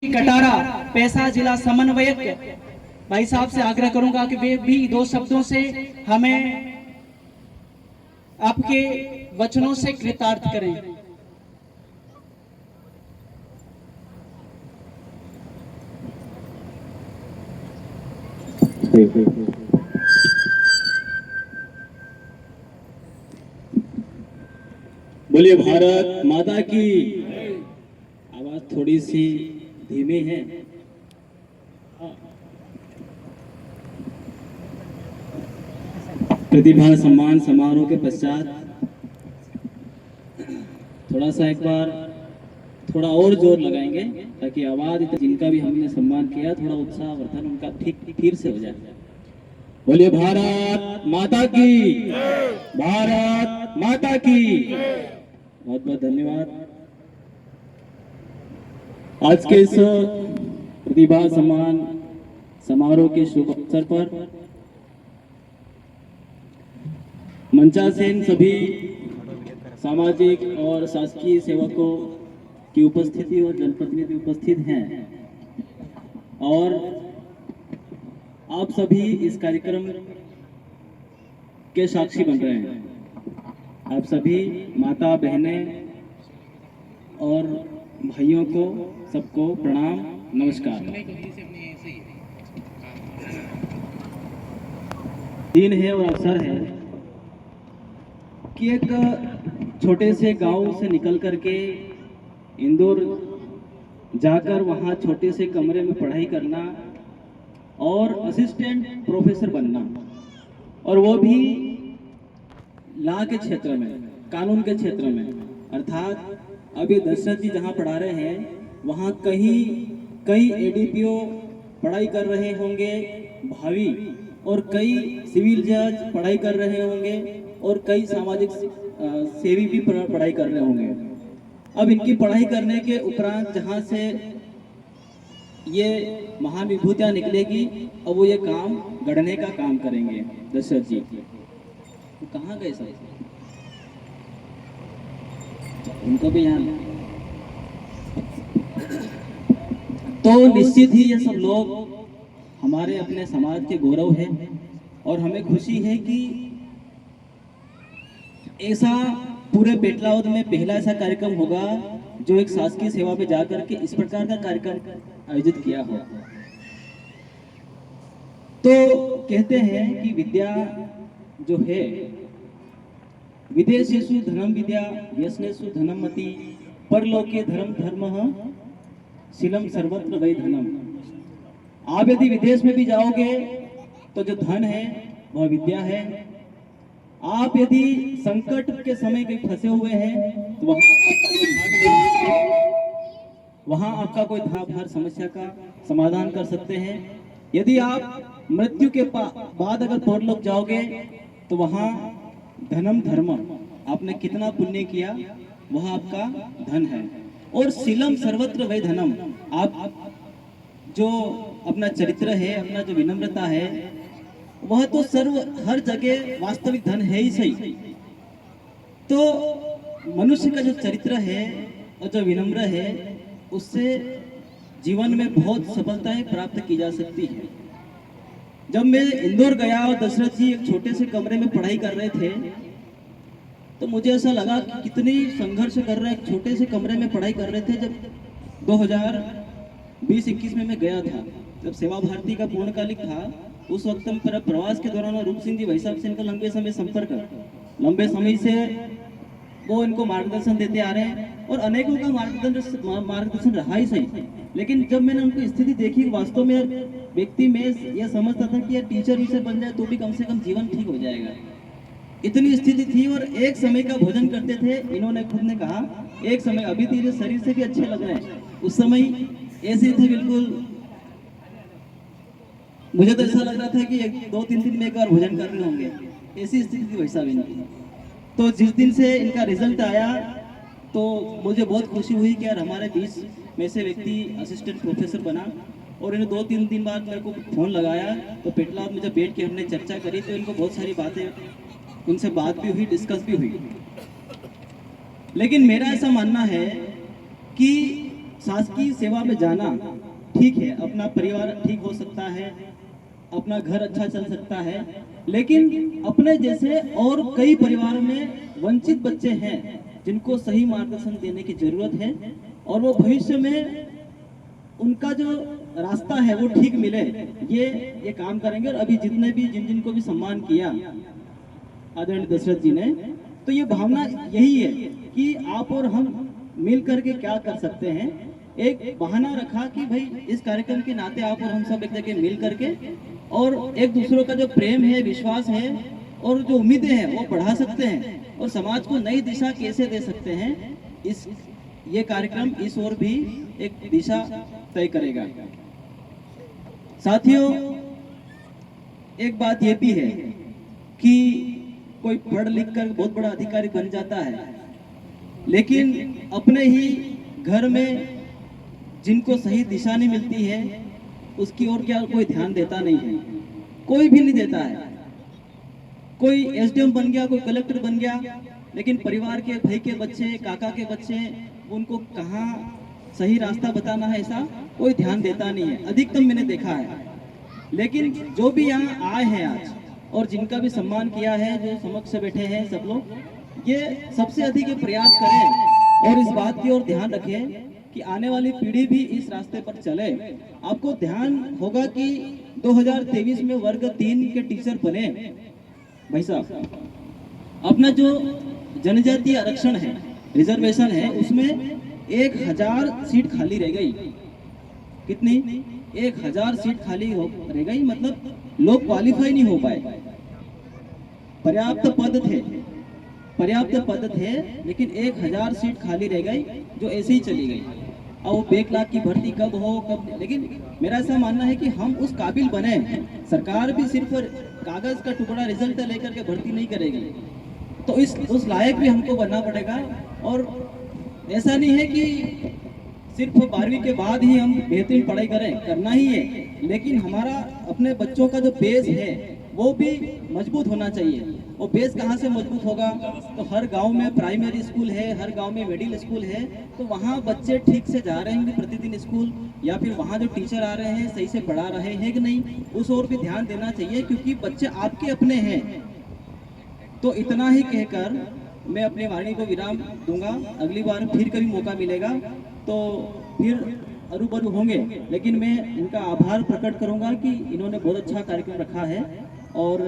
कटारा पैसा जिला समन्वयक भाई साहब से आग्रह करूंगा कि वे भी दो शब्दों से हमें आपके वचनों से कृतार्थ करें। बोलिए भारत माता की। आवाज थोड़ी सी धीमी है। प्रतिभा सम्मान समारोह के पश्चात थोड़ा सा एक बार थोड़ा और जोर लगाएंगे ताकि आवाज जिनका भी हमने सम्मान किया थोड़ा उत्साह वर्धन उनका ठीक फिर से हो जाए। बोलिए भारत माता की। भारत माता की। बहुत बहुत धन्यवाद। आज के इस प्रतिभा सम्मान समारोह के शुभ अवसर पर मंचासीन सभी सामाजिक और शासकीय सेवकों की उपस्थिति और जनप्रतिनिधि उपस्थित हैं और आप सभी इस कार्यक्रम के साक्षी बन रहे हैं। आप सभी माता बहनें और भाइयों को सबको प्रणाम नमस्कार। दिन है और अवसर है कि एक छोटे से गांव से निकल करके इंदौर जाकर वहां छोटे से कमरे में पढ़ाई करना और असिस्टेंट प्रोफेसर बनना, और वो भी लॉ के क्षेत्र में, कानून के क्षेत्र में। अर्थात अभी दशरथ जी जहाँ पढ़ा रहे हैं वहाँ कई एडीपीओ पढ़ाई कर रहे होंगे भावी, और कई सिविल जज पढ़ाई कर रहे होंगे, और कई सामाजिक सेवी भी पढ़ाई कर रहे होंगे। अब इनकी पढ़ाई करने के उपरांत जहाँ से ये महान विभूतियाँ निकलेगी और वो ये काम गढ़ने का काम करेंगे दशरथ जी। तो कहाँ गए सब? उनको भी यहाँ। तो निश्चित ही ये सब लोग हमारे अपने समाज के गौरव हैं और हमें खुशी है कि ऐसा पूरे पेटलावद में पहला ऐसा कार्यक्रम होगा जो एक शासकीय सेवा पे जाकर के इस प्रकार का कार्यक्रम आयोजित किया हो। तो कहते हैं कि विद्या जो है, विदेशेषु धनम विद्या व्यसनेषु धनम मति परलोके धर्म धर्मः शीलम सर्वत्र वै धनम। आप यदि विदेश में भी जाओगे तो जो धन है वह विद्या है। आप यदि संकट के समय कहीं फंसे हुए हैं तो वहां आपका कोई हर समस्या का समाधान कर सकते हैं। यदि आप मृत्यु के बाद अगर परलोक जाओगे तो वहां धनम धर्म, आपने कितना पुण्य किया वह आपका धन है। और शीलम सर्वत्र वै धनम, आप जो अपना चरित्र है, अपना जो विनम्रता है, वह तो हर जगह वास्तविक धन है ही सही। तो मनुष्य का जो चरित्र है और जो विनम्र है उससे जीवन में बहुत सफलताएं प्राप्त की जा सकती है। जब मैं इंदौर गया और दशरथ जी एक छोटे से कमरे में पढ़ाई कर रहे थे तो मुझे ऐसा लगा कि कितनी संघर्ष कर रहे, एक छोटे से कमरे में पढ़ाई कर रहे थे। जब 2020-21 में मैं गया था, जब सेवा भारती का पूर्णकालिक था, उस वक्त में प्रवास के दौरान रूप सिंह जी भाई साहब से इनका लंबे समय संपर्क, लंबे समय से वो इनको मार्गदर्शन देते आ रहे हैं और अनेकों का मार्गदर्शन रहा ही सही। लेकिन जब मैंने उनकी स्थिति देखी, वास्तव में व्यक्ति में यह समझता था कि यार टीचर विषय बन जाए तो भी कम से कम जीवन ठीक हो जाएगा, इतनी स्थिति थी। और एक समय का भोजन करते थे, इन्होंने खुद ने कहा एक समय, अभी तेरे शरीर से भी अच्छे लग रहे हैं, उस समय ऐसे थे बिल्कुल। मुझे तो ऐसा लग रहा था कि 2-3 दिन में एक बार भोजन कर रहे होंगे, ऐसी स्थिति थी वैसा भी नहीं। तो जिस दिन से इनका रिजल्ट आया तो मुझे बहुत खुशी हुई कि यार हमारे बीच में से व्यक्ति असिस्टेंट प्रोफेसर बना। और इन्हें 2-3 दिन बाद मेरे को फोन लगाया तो पेटलाद में जब बैठ के हमने चर्चा करी तो इनको बहुत सारी बातें, उनसे बात भी हुई, डिस्कस भी हुई। लेकिन मेरा ऐसा मानना है कि शासकीय सेवा में जाना ठीक है, अपना परिवार ठीक हो सकता है, अपना घर अच्छा चल सकता है, लेकिन अपने जैसे और कई परिवार में वंचित बच्चे हैं जिनको सही मार्गदर्शन देने की जरूरत है और वो भविष्य में उनका जो रास्ता है वो ठीक मिले, ये काम करेंगे। और अभी जितने भी जिनको भी सम्मान किया आदरणीय दशरथ जी ने, तो ये भावना यही है कि आप और हम मिल करके क्या कर सकते हैं। एक बहाना रखा कि भाई इस कार्यक्रम के नाते आप और हम सब एक जगह मिल करके और एक दूसरों का जो प्रेम है, विश्वास है और जो उम्मीदें हैं वो बढ़ा सकते हैं और समाज को नई दिशा कैसे दे सकते हैं, ये कार्यक्रम इस ओर भी एक दिशा तय करेगा। साथियों, एक बात ये भी है कि कोई पढ़ लिख कर बहुत बड़ा अधिकारी बन जाता है, लेकिन अपने ही घर में जिनको सही दिशा नहीं मिलती है उसकी ओर क्या कोई ध्यान देता नहीं है, कोई भी नहीं देता है। कोई एसडीएम बन गया, कोई कलेक्टर बन गया, लेकिन परिवार के भाई के बच्चे, काका के बच्चे, उनको कहाँ सही रास्ता बताना है ऐसा कोई ध्यान देता नहीं है, अधिकतम मैंने देखा है। लेकिन जो भी यहाँ आए हैं आज और जिनका भी सम्मान किया है, जो समक्ष बैठे हैं सब लोग, ये सबसे अधिक प्रयास करें और इस बात की ओर ध्यान रखें कि आने वाली पीढ़ी भी इस रास्ते पर चले। आपको ध्यान होगा कि 2023 में वर्ग 3 के टीचर बने। भाई साहब, अपना जो जनजातीय आरक्षण है, रिजर्वेशन है, उसमें 1000 सीट खाली रह गई। कितनी? 1000 सीट खाली रह गई, मतलब लोग क्वालिफाई नहीं हो पाए। पर्याप्त पद थे, लेकिन 1000 सीट खाली रह गई जो ऐसे ही चली गई। अब वो 1 लाख की भर्ती कब हो, कब, लेकिन मेरा ऐसा मानना है कि हम उस काबिल बने। सरकार भी सिर्फ कागज का टुकड़ा रिजल्ट लेकर के भर्ती नहीं करेगी, तो उस लायक भी हमको बनना पड़ेगा। और ऐसा नहीं है कि सिर्फ 12वीं के बाद ही हम बेहतरीन पढ़ाई करना ही है, लेकिन हमारा अपने बच्चों का जो बेस है वो भी मजबूत होना चाहिए। वो बेस कहाँ से मजबूत होगा? तो हर गांव में प्राइमरी स्कूल है, हर गांव में मिडिल स्कूल है, तो वहाँ बच्चे ठीक से जा रहे हैं प्रतिदिन स्कूल, या फिर वहाँ जो टीचर आ रहे हैं सही से पढ़ा रहे हैं कि नहीं, उस ओर भी ध्यान देना चाहिए, क्योंकि बच्चे आपके अपने हैं। तो इतना ही कहकर मैं अपनी वाणी को विराम दूंगा। अगली बार फिर कभी मौका मिलेगा तो फिर रूबरू होंगे, लेकिन मैं इनका आभार प्रकट करूंगा कि इन्होंने बहुत अच्छा कार्यक्रम रखा है। और